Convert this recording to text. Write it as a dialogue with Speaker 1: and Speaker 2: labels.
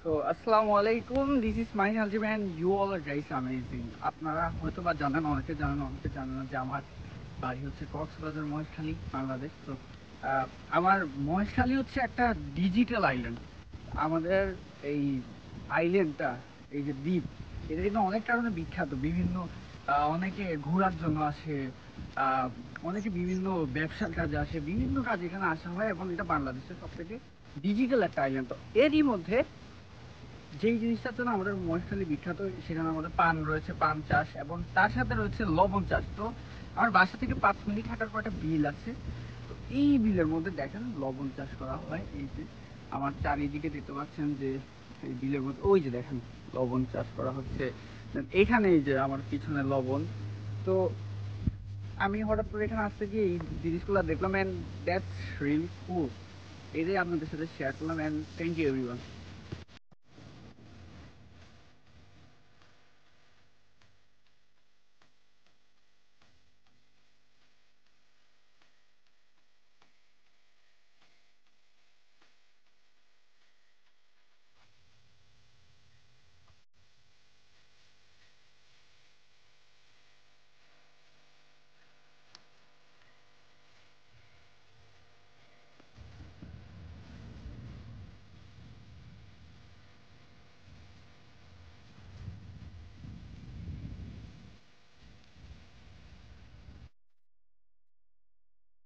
Speaker 1: তো আসসালামু আলাইকুম, দিস ইজ মাইন আলজিম and you all are guys amazing. আপনারা হয়তো বা জানেন, অনেকে জানেন না যে আমার বাড়ি হচ্ছে কক্সবাজার, মহেশখালী, বাংলাদেশ। তো আহ, আমার মহেশখালী হচ্ছে একটা ডিজিটাল আইল্যান্ড। আমাদের এই আইল্যান্ডটা, এই যে দ্বীপ, এটা কিন্তু অনেক কারণে বিখ্যাত। বিভিন্ন অনেকে ঘোরার জন্য আসে, আহ, অনেকে বিভিন্ন ব্যবসার কাজে আসে, বিভিন্ন কাজে এখানে আসা হয়, এবং এটা বাংলাদেশের সব থেকে ডিজিটাল একটা আইল্যান্ড। তো এরই মধ্যে যেই জিনিসটার জন্য আমাদের মহেশখালী বিখ্যাত, সেখানে আমাদের পান রয়েছে, পান চাষ, এবং তার সাথে রয়েছে লবণ চাষ। তো আমার বাসা থেকে 5 মিনিট হাঁটার পর একটা বিল আছে। তো এই বিলের মধ্যে দেখেন লবণ চাষ করা হয়। এই যে আমার চারিদিকে দেখতে পাচ্ছেন যে এই বিলের মধ্যে ওই যে দেখেন লবণ চাষ করা হচ্ছে। Then এখানে এই যে আমার পিছনে লবণ। তো আমি হঠাৎ করে এখানে আসতে গিয়ে এই জিনিসগুলো দেখলাম, অ্যান্ড দ্যাটস রিয়েলি কুল। এটাই আপনাদের সাথে শেয়ার করলাম, অ্যান্ড থ্যাংক ইউ এভরিওয়ান।